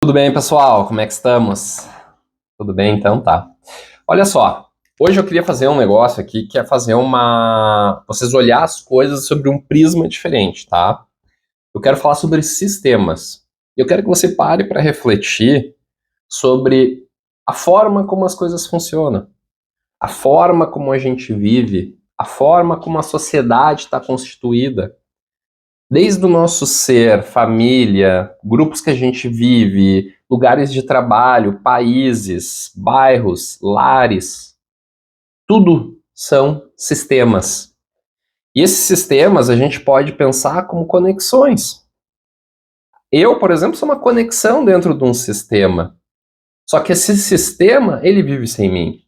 Tudo bem, pessoal? Como é que estamos? Tudo bem, então tá. Olha só, hoje eu queria fazer um negócio aqui que é fazer vocês olhar as coisas sobre um prisma diferente, tá? Eu quero falar sobre sistemas. Eu quero que você pare para refletir sobre a forma como as coisas funcionam, a forma como a gente vive, a forma como a sociedade está constituída. Desde o nosso ser, família, grupos que a gente vive, lugares de trabalho, países, bairros, lares, tudo são sistemas. E esses sistemas a gente pode pensar como conexões. Eu, por exemplo, sou uma conexão dentro de um sistema. Só que esse sistema, ele vive sem mim.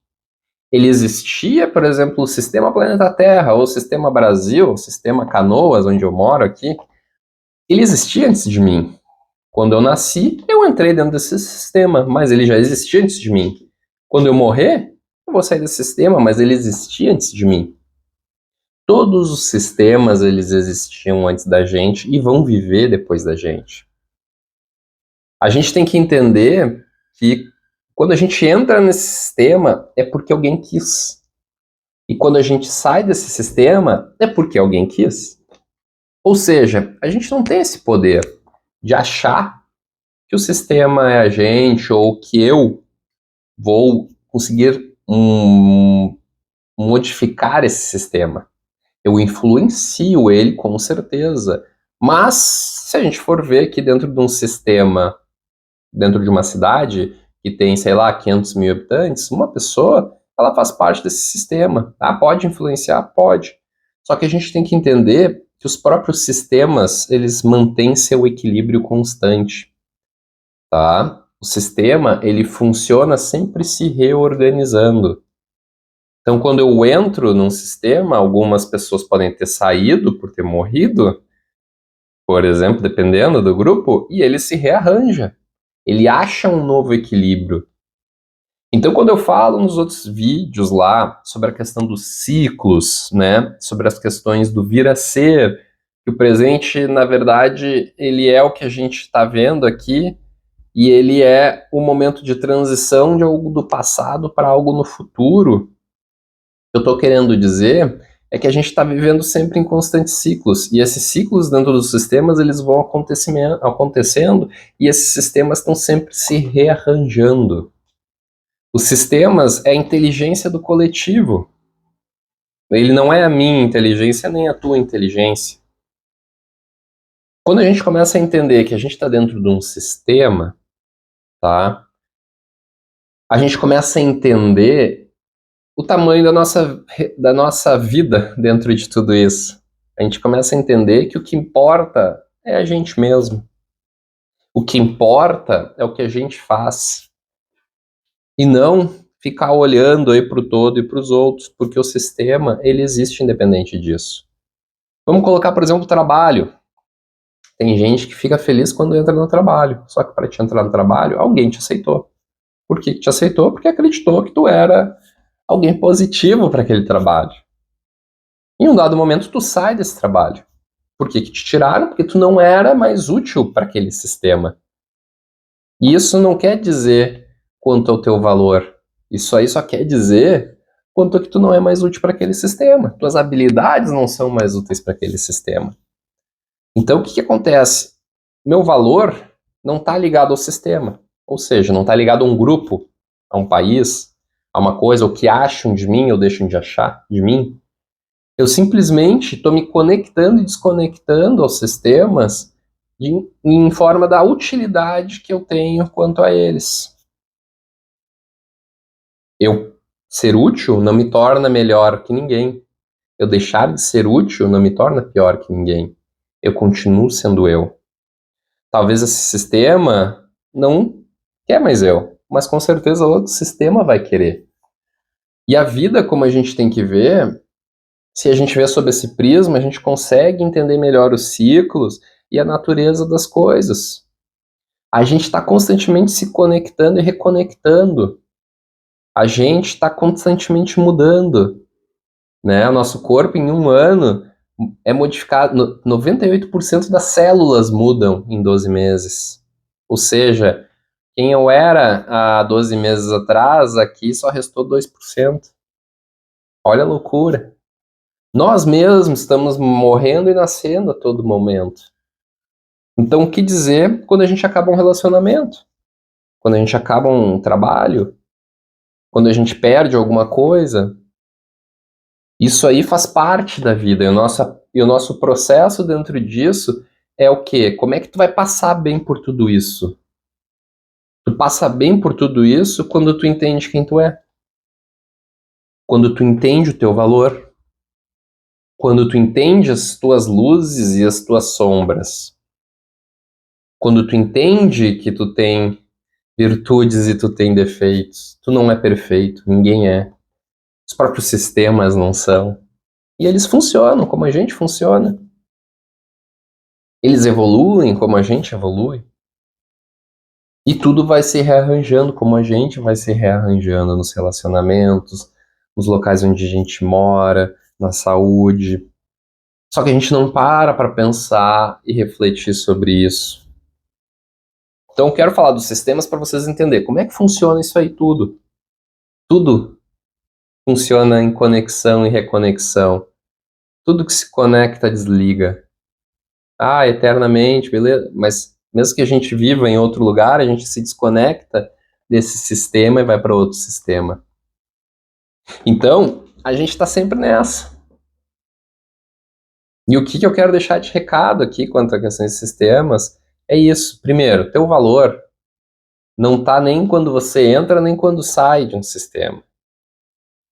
Ele existia, por exemplo, o sistema Planeta Terra, ou o sistema Brasil, o sistema Canoas, onde eu moro aqui, ele existia antes de mim. Quando eu nasci, eu entrei dentro desse sistema, mas ele já existia antes de mim. Quando eu morrer, eu vou sair desse sistema, mas ele existia antes de mim. Todos os sistemas, eles existiam antes da gente e vão viver depois da gente. A gente tem que entender que quando a gente entra nesse sistema, é porque alguém quis. E quando a gente sai desse sistema, é porque alguém quis. Ou seja, a gente não tem esse poder de achar que o sistema é a gente ou que eu vou conseguir modificar esse sistema. Eu influencio ele com certeza. Mas se a gente for ver que dentro de um sistema, dentro de uma cidade que tem, sei lá, 500 mil habitantes, uma pessoa, ela faz parte desse sistema. Ah, pode influenciar? Pode. Só que a gente tem que entender que os próprios sistemas, eles mantêm seu equilíbrio constante, tá? O sistema, ele funciona sempre se reorganizando. Então, quando eu entro num sistema, algumas pessoas podem ter saído por ter morrido, por exemplo, dependendo do grupo, e ele se rearranja. Ele acha um novo equilíbrio. Então, quando eu falo nos outros vídeos lá sobre a questão dos ciclos, né, sobre as questões do vir a ser, que o presente, na verdade, ele é o que a gente está vendo aqui, e ele é o momento de transição de algo do passado para algo no futuro. Eu estou querendo dizer é que a gente está vivendo sempre em constantes ciclos, e esses ciclos dentro dos sistemas eles vão acontecendo, e esses sistemas estão sempre se rearranjando. Os sistemas é a inteligência do coletivo. Ele não é a minha inteligência nem a tua inteligência. Quando a gente começa a entender que a gente está dentro de um sistema, tá? A gente começa a entender o tamanho da nossa vida dentro de tudo isso. A gente começa a entender que o que importa é a gente mesmo. O que importa é o que a gente faz. E não ficar olhando aí para o todo e para os outros, porque o sistema, ele existe independente disso. Vamos colocar, por exemplo, o trabalho. Tem gente que fica feliz quando entra no trabalho, só que para te entrar no trabalho, alguém te aceitou. Por que te aceitou? Porque acreditou que tu era alguém positivo para aquele trabalho. Em um dado momento, tu sai desse trabalho. Por que te tiraram? Porque tu não era mais útil para aquele sistema. E isso não quer dizer quanto ao teu valor. Isso aí só quer dizer quanto a que tu não é mais útil para aquele sistema. Tuas habilidades não são mais úteis para aquele sistema. Então, o que acontece? Meu valor não está ligado ao sistema. Ou seja, não está ligado a um grupo, a um país, a uma coisa, o que acham de mim ou deixam de achar de mim. Eu simplesmente estou me conectando e desconectando aos sistemas em forma da utilidade que eu tenho quanto a eles. Eu ser útil não me torna melhor que ninguém. Eu deixar de ser útil não me torna pior que ninguém. Eu continuo sendo eu. Talvez esse sistema não quer mais eu, mas com certeza outro sistema vai querer. E a vida, como a gente tem que ver, se a gente vê sob esse prisma, a gente consegue entender melhor os ciclos e a natureza das coisas. A gente está constantemente se conectando e reconectando. A gente está constantemente mudando, né? O nosso corpo, em um ano, é modificado. 98% das células mudam em 12 meses. Ou seja, Quem eu era há 12 meses atrás, aqui só restou 2%. Olha a loucura. Nós mesmos estamos morrendo e nascendo a todo momento. Então, o que dizer quando a gente acaba um relacionamento? Quando a gente acaba um trabalho? Quando a gente perde alguma coisa? Isso aí faz parte da vida. E o nosso processo dentro disso é o quê? Como é que tu vai passar bem por tudo isso? Tu passa bem por tudo isso quando tu entende quem tu é. Quando tu entende o teu valor. Quando tu entende as tuas luzes e as tuas sombras. Quando tu entende que tu tem virtudes e tu tem defeitos. Tu não é perfeito, ninguém é. Os próprios sistemas não são. E eles funcionam como a gente funciona. Eles evoluem como a gente evolui. E tudo vai se rearranjando como a gente vai se rearranjando nos relacionamentos, nos locais onde a gente mora, na saúde. Só que a gente não para pensar e refletir sobre isso. Então eu quero falar dos sistemas para vocês entenderem como é que funciona isso aí tudo. Tudo funciona em conexão e reconexão. Tudo que se conecta desliga. Ah, eternamente, beleza. Mas mesmo que a gente viva em outro lugar, a gente se desconecta desse sistema e vai para outro sistema. Então, a gente está sempre nessa. E o que eu quero deixar de recado aqui quanto a questões de sistemas é isso. Primeiro, teu valor não está nem quando você entra, nem quando sai de um sistema.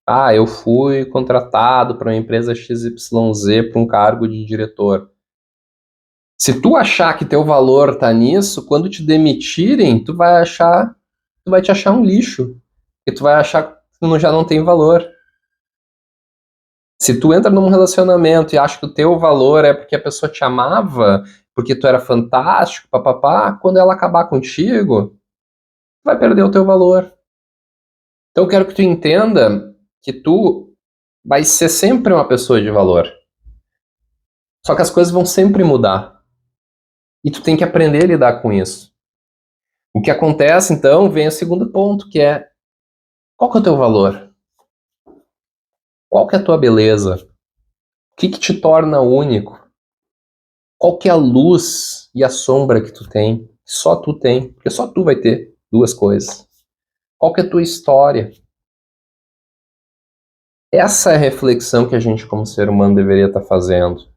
Ah, eu fui contratado para uma empresa XYZ para um cargo de diretor. Se tu achar que teu valor tá nisso, quando te demitirem, tu vai te achar um lixo. E tu vai achar que tu já não tem valor. Se tu entra num relacionamento e acha que o teu valor é porque a pessoa te amava, porque tu era fantástico, papapá, quando ela acabar contigo, tu vai perder o teu valor. Então eu quero que tu entenda que tu vai ser sempre uma pessoa de valor. Só que as coisas vão sempre mudar. E tu tem que aprender a lidar com isso. O que acontece, então, vem o segundo ponto, que é qual que é o teu valor? Qual que é a tua beleza? O que te torna único? Qual que é a luz e a sombra que tu tem? Que só tu tem, porque só tu vai ter duas coisas. Qual que é a tua história? Essa é a reflexão que a gente como ser humano deveria estar fazendo.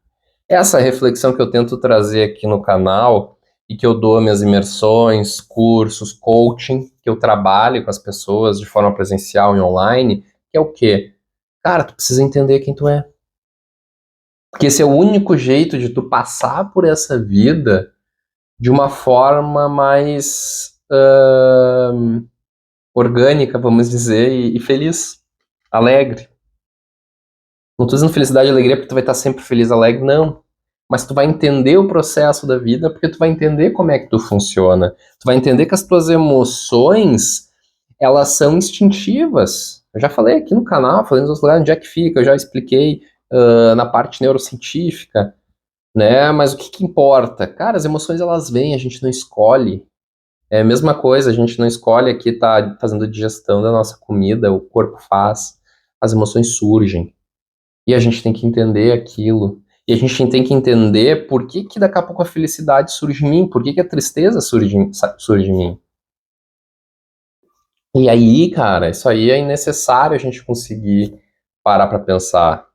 Essa é a reflexão que eu tento trazer aqui no canal e que eu dou minhas imersões, cursos, coaching, que eu trabalho com as pessoas de forma presencial e online, que é o quê? Cara, tu precisa entender quem tu é. Porque esse é o único jeito de tu passar por essa vida de uma forma mais orgânica, vamos dizer, e feliz, alegre. Não tô dizendo felicidade e alegria porque tu vai estar sempre feliz, alegre, não. Mas tu vai entender o processo da vida porque tu vai entender como é que tu funciona. Tu vai entender que as tuas emoções, elas são instintivas. Eu já falei aqui no canal, falei nos outros lugares onde é que fica, eu já expliquei na parte neurocientífica, né? Mas o que que importa? Cara, as emoções elas vêm, a gente não escolhe. É a mesma coisa, a gente não escolhe aqui tá fazendo digestão da nossa comida, o corpo faz, as emoções surgem. E a gente tem que entender aquilo. E a gente tem que entender por que que daqui a pouco a felicidade surge em mim, por que que a tristeza surge em mim. E aí, cara, isso aí é necessário a gente conseguir parar para pensar.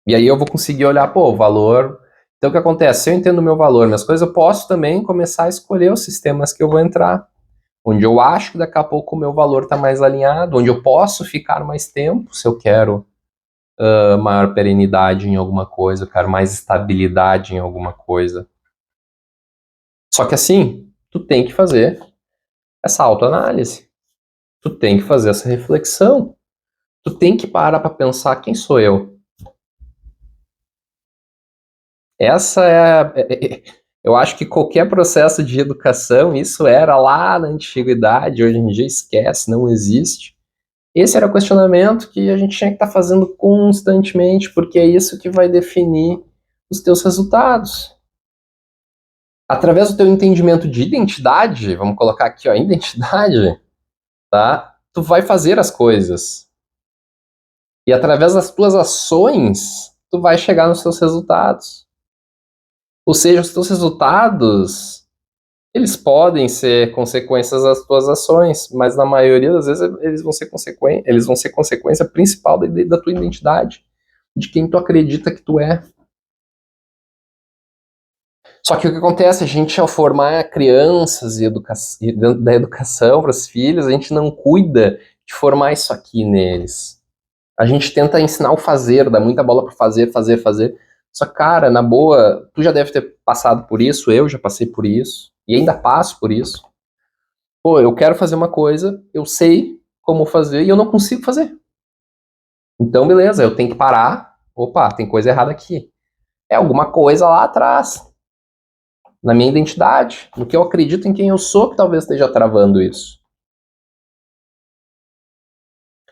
E aí eu vou conseguir olhar, pô, o valor. Então o que acontece? Se eu entendo o meu valor, minhas coisas, eu posso também começar a escolher os sistemas que eu vou entrar. Onde eu acho que daqui a pouco o meu valor está mais alinhado, onde eu posso ficar mais tempo se eu quero maior perenidade em alguma coisa, eu quero mais estabilidade em alguma coisa. Só que assim, tu tem que fazer essa autoanálise, tu tem que fazer essa reflexão, tu tem que parar para pensar quem sou eu. Essa eu acho que qualquer processo de educação, isso era lá na antiguidade, hoje em dia esquece, não existe. Esse era o questionamento que a gente tinha que estar fazendo constantemente, porque é isso que vai definir os teus resultados. Através do teu entendimento de identidade, vamos colocar aqui, ó, identidade, tá? Tu vai fazer as coisas. E através das tuas ações, tu vai chegar nos teus resultados. Ou seja, os teus resultados, eles podem ser consequências das tuas ações, mas na maioria das vezes eles vão ser consequência principal da tua identidade, de quem tu acredita que tu é. Só que o que acontece, a gente ao formar crianças e dentro da educação para os filhos, a gente não cuida de formar isso aqui neles. A gente tenta ensinar o fazer, dá muita bola para fazer, fazer, fazer. Só que, cara, na boa, tu já deve ter passado por isso, eu já passei por isso, e ainda passo por isso. Pô, eu quero fazer uma coisa, eu sei como fazer e eu não consigo fazer. Então, beleza, eu tenho que parar. Opa, tem coisa errada aqui. É alguma coisa lá atrás, na minha identidade, no que eu acredito em quem eu sou, que talvez esteja travando isso.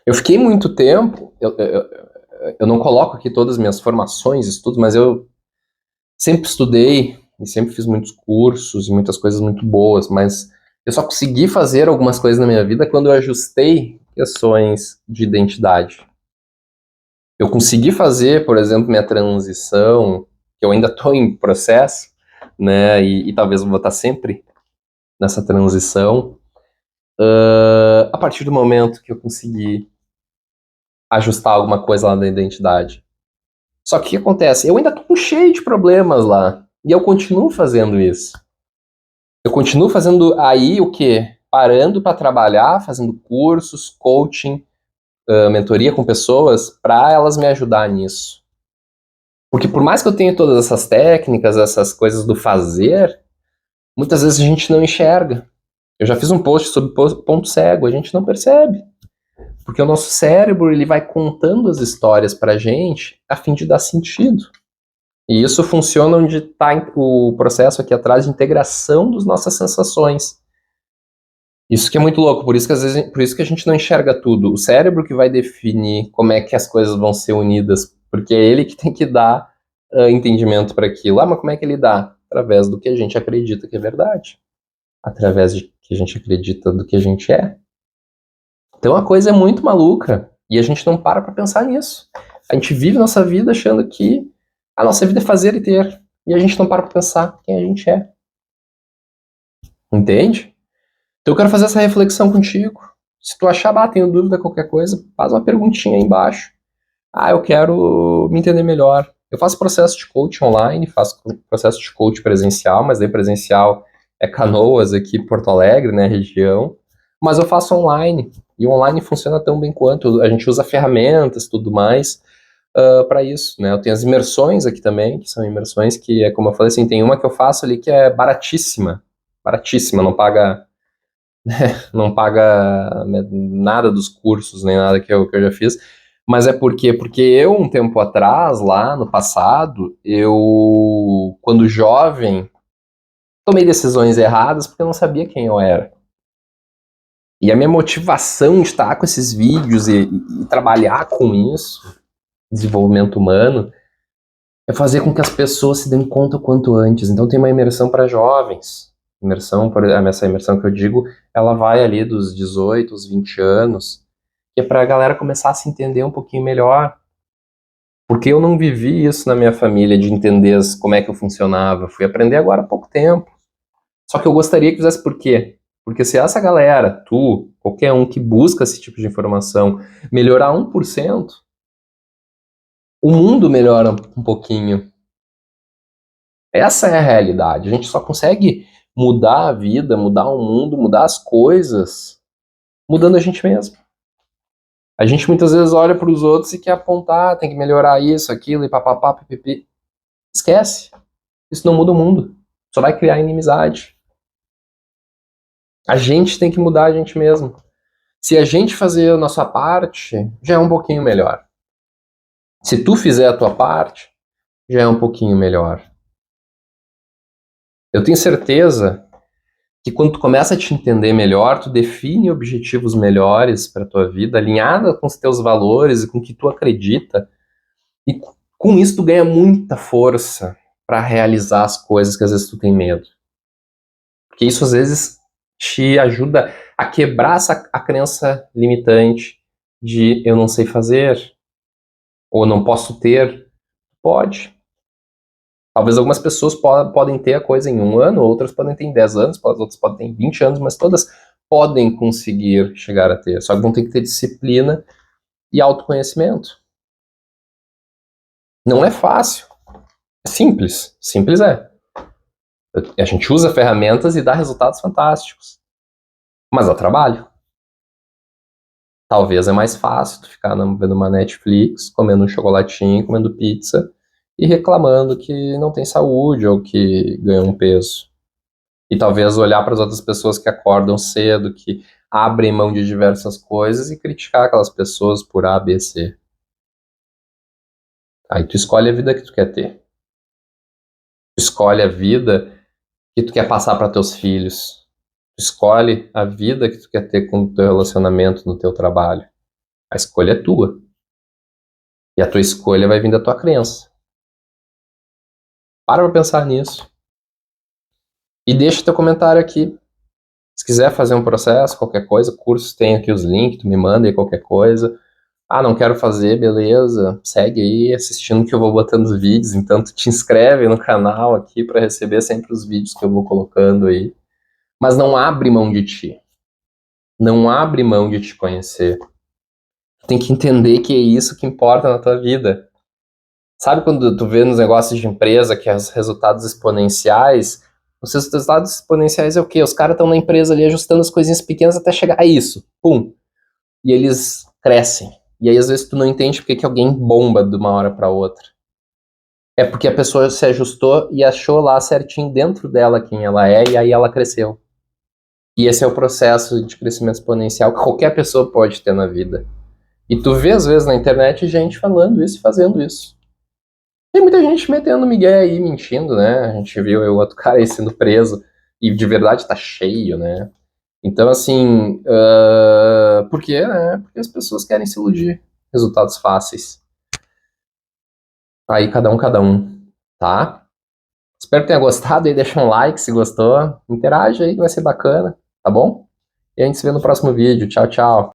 Eu fiquei muito tempo, eu não coloco aqui todas as minhas formações, estudos, mas eu sempre estudei e sempre fiz muitos cursos e muitas coisas muito boas, mas eu só consegui fazer algumas coisas na minha vida quando eu ajustei questões de identidade. Eu consegui fazer, por exemplo, minha transição, que eu ainda estou em processo, né, e talvez eu vou estar sempre nessa transição, a partir do momento que eu consegui ajustar alguma coisa lá na identidade. Só que o que acontece? Eu ainda tô cheio de problemas lá. E eu continuo fazendo isso. Eu continuo fazendo aí o quê? Parando para trabalhar, fazendo cursos, coaching, mentoria com pessoas, para elas me ajudar nisso. Porque por mais que eu tenha todas essas técnicas, essas coisas do fazer, muitas vezes a gente não enxerga. Eu já fiz um post sobre ponto cego, a gente não percebe. Porque o nosso cérebro ele vai contando as histórias pra gente a fim de dar sentido. E isso funciona onde está o processo aqui atrás de integração das nossas sensações. Isso que é muito louco, por isso que às vezes, por isso que a gente não enxerga tudo. O cérebro que vai definir como é que as coisas vão ser unidas, porque é ele que tem que dar entendimento para aquilo. Ah, mas como é que ele dá? Através do que a gente acredita que é verdade. Através de que a gente acredita do que a gente é. Então a coisa é muito maluca e a gente não para pensar nisso. A gente vive nossa vida achando que a nossa vida é fazer e ter. E a gente não para pensar quem a gente é. Entende? Então eu quero fazer essa reflexão contigo. Se tu achar, tenho dúvida, qualquer coisa, faz uma perguntinha aí embaixo. Eu quero me entender melhor. Eu faço processo de coach online, faço processo de coach presencial, mas daí presencial é Canoas aqui, Porto Alegre, né, região. Mas eu faço online. E o online funciona tão bem quanto. A gente usa ferramentas e tudo mais para isso, né? Eu tenho as imersões aqui também, que são imersões que, é como eu falei assim, tem uma que eu faço ali que é baratíssima. Baratíssima, não paga nada dos cursos, nem nada que eu já fiz. Mas é porque eu, um tempo atrás, lá no passado, eu, quando jovem, tomei decisões erradas porque eu não sabia quem eu era. E a minha motivação de estar com esses vídeos e trabalhar com isso, desenvolvimento humano, é fazer com que as pessoas se deem conta o quanto antes. Então tem uma imersão para jovens. Essa imersão que eu digo, ela vai ali dos 18 aos 20 anos, que é para a galera começar a se entender um pouquinho melhor. Porque eu não vivi isso na minha família, de entender como é que eu funcionava. Fui aprender agora há pouco tempo. Só que eu gostaria que fizesse por quê? Porque se essa galera, tu, qualquer um que busca esse tipo de informação, melhorar 1%, o mundo melhora um pouquinho. Essa é a realidade. A gente só consegue mudar a vida, mudar o mundo, mudar as coisas, mudando a gente mesmo. A gente muitas vezes olha para os outros e quer apontar, tem que melhorar isso, aquilo, e papapá, pipipi. Esquece. Isso não muda o mundo. Só vai criar inimizade. A gente tem que mudar a gente mesmo. Se a gente fazer a nossa parte, já é um pouquinho melhor. Se tu fizer a tua parte, já é um pouquinho melhor. Eu tenho certeza que quando tu começa a te entender melhor, tu define objetivos melhores para tua vida, alinhada com os teus valores e com o que tu acredita, e com isso tu ganha muita força para realizar as coisas que às vezes tu tem medo. Porque isso às vezes te ajuda a quebrar a crença limitante de eu não sei fazer, ou não posso ter. Pode. Talvez algumas pessoas podem ter a coisa em 1 ano, outras podem ter em 10 anos, outras podem ter em 20 anos, mas todas podem conseguir chegar a ter. Só que vão ter que ter disciplina e autoconhecimento. Não é fácil. É simples. Simples é. A gente usa ferramentas e dá resultados fantásticos. Mas dá trabalho. Talvez é mais fácil tu ficar vendo uma Netflix, comendo um chocolatinho, comendo pizza e reclamando que não tem saúde ou que ganhou um peso. E talvez olhar para as outras pessoas que acordam cedo, que abrem mão de diversas coisas e criticar aquelas pessoas por A, B, C. Aí tu escolhe a vida que tu quer ter. Tu escolhe a vida que tu quer passar para teus filhos. Tu escolhe a vida que tu quer ter com o teu relacionamento no teu trabalho. A escolha é tua. E a tua escolha vai vir da tua crença. Para pra pensar nisso. E deixa teu comentário aqui. Se quiser fazer um processo, qualquer coisa, cursos, tem aqui os links, tu me manda aí qualquer coisa. Ah, não quero fazer, beleza. Segue aí assistindo que eu vou botando os vídeos. Então tu te inscreve no canal aqui para receber sempre os vídeos que eu vou colocando aí. Mas não abre mão de ti. Não abre mão de te conhecer. Tu tem que entender que é isso que importa na tua vida. Sabe quando tu vê nos negócios de empresa que os resultados exponenciais, os resultados exponenciais é o quê? Os caras estão na empresa ali ajustando as coisinhas pequenas até chegar a isso. Pum. E eles crescem. E aí às vezes tu não entende porque que alguém bomba de uma hora para outra. É porque a pessoa se ajustou e achou lá certinho dentro dela quem ela é e aí ela cresceu. E esse é o processo de crescimento exponencial que qualquer pessoa pode ter na vida. E tu vê às vezes na internet gente falando isso e fazendo isso. Tem muita gente metendo migué aí, mentindo, né? A gente viu o outro cara aí sendo preso e de verdade tá cheio, né? Então, assim, por quê, né? Porque as pessoas querem se iludir. Resultados fáceis. Aí cada um, tá? Espero que tenha gostado aí, deixa um like se gostou. Interage aí que vai ser bacana, tá bom? E a gente se vê no próximo vídeo. Tchau, tchau.